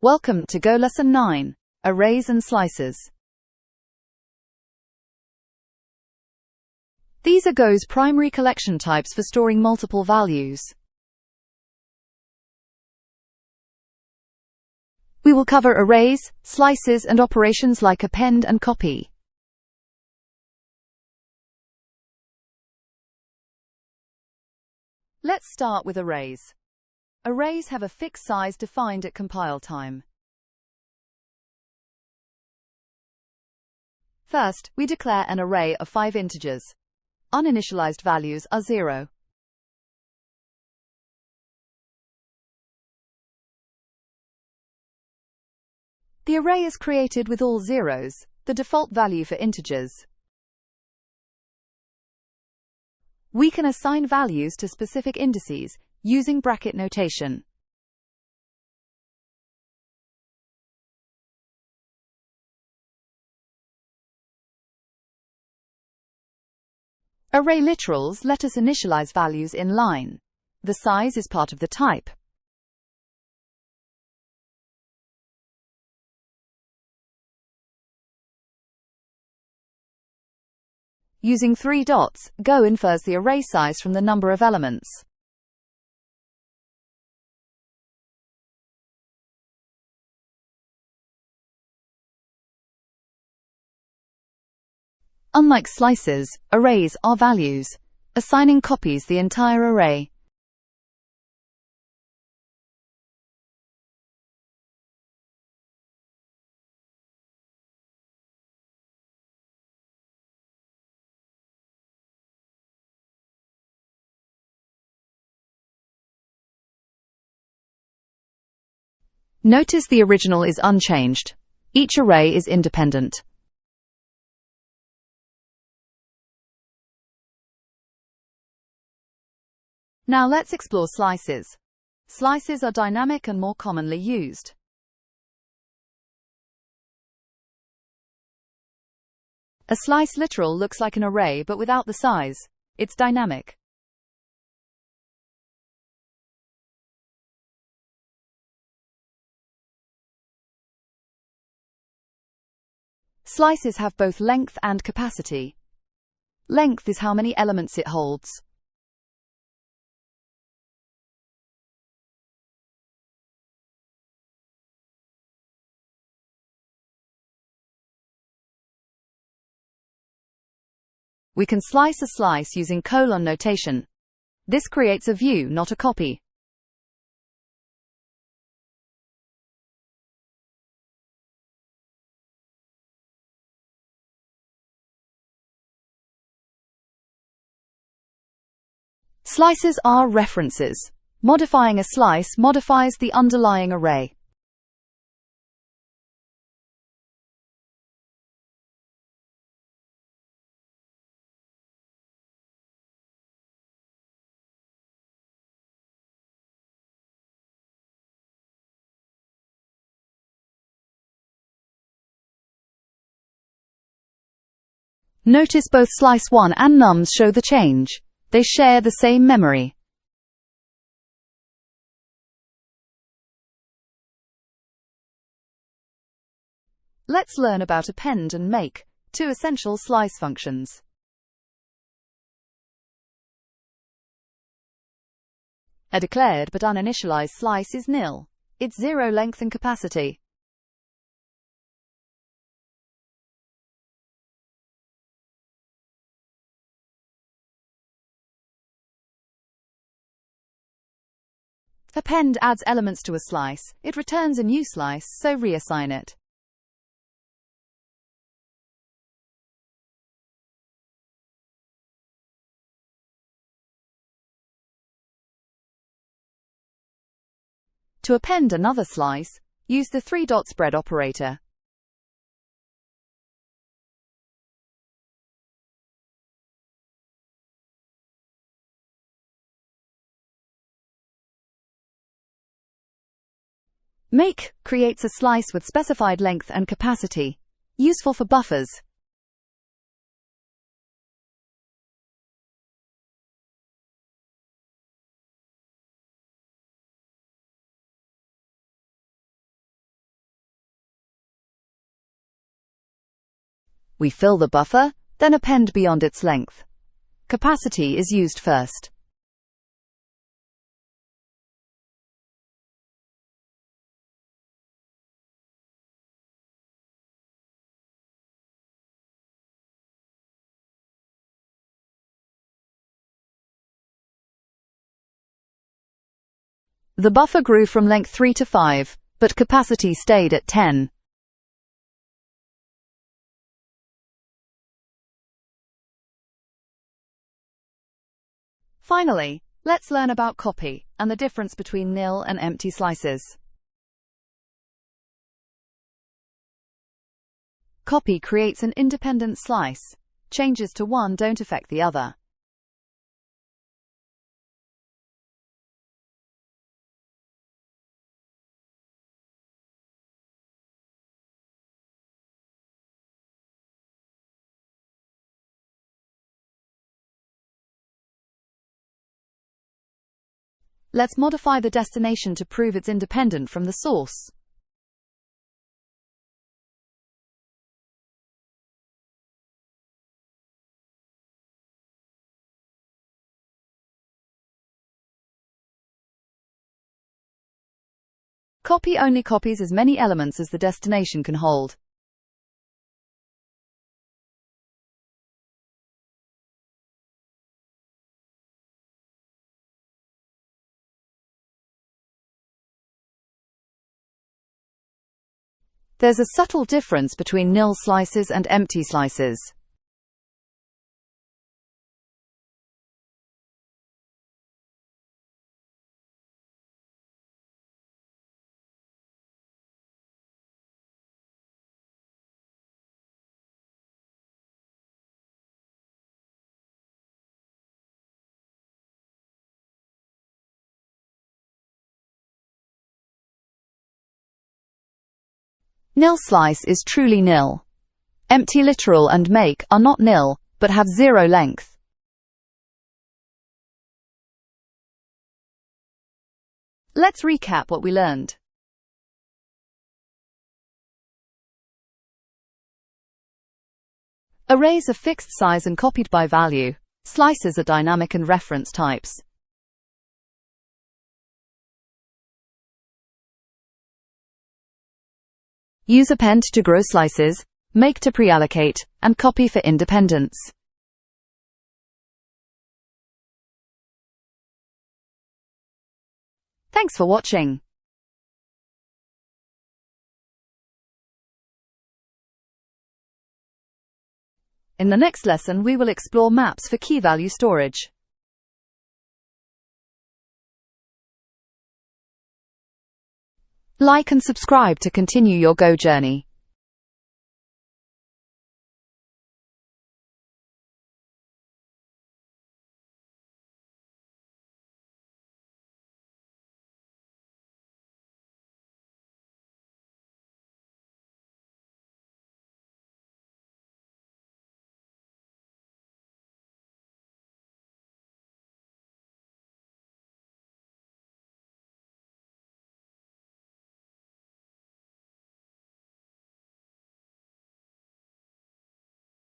Welcome to Go Lesson 9, Arrays and Slices. These are Go's primary collection types for storing multiple values. We will cover arrays, slices, and operations like append and copy. Let's start with arrays. Arrays have a fixed size defined at compile time. First, we declare an array of 5 integers. Uninitialized values are 0. The array is created with all zeros, the default value for integers. We can assign values to specific indices using bracket notation. Array literals let us initialize values in line. The size is part of the type. Using 3 dots, Go infers the array size from the number of elements. Unlike slices, arrays are values. Assigning copies the entire array. Notice the original is unchanged. Each array is independent. Now let's explore slices. Slices are dynamic and more commonly used. A slice literal looks like an array but without the size. It's dynamic. Slices have both length and capacity. Length is how many elements it holds. We can slice a slice using colon notation. This creates a view, not a copy. Slices are references. Modifying a slice modifies the underlying array. Notice both slice 1 and nums show the change. They share the same memory. Let's learn about append and make, 2 essential slice functions. A declared but uninitialized slice is nil. It's 0 length and capacity. Append adds elements to a slice. It returns a new slice, so reassign it. To append another slice, use the 3-dot spread operator. Make creates a slice with specified length and capacity, useful for buffers. We fill the buffer, then append beyond its length. Capacity is used first. The buffer grew from length 3 to 5, but capacity stayed at 10. Finally, let's learn about copy and the difference between nil and empty slices. Copy creates an independent slice. Changes to one don't affect the other. Let's modify the destination to prove it's independent from the source. Copy only copies as many elements as the destination can hold. There's a subtle difference between nil slices and empty slices. Nil slice is truly nil. Empty literal and make are not nil, but have 0 length. Let's recap what we learned. Arrays are fixed size and copied by value. Slices are dynamic and reference types. Use append to grow slices, make to pre-allocate, and copy for independence. Thanks for watching. In the next lesson, we will explore maps for key value storage. Like and subscribe to continue your Go journey.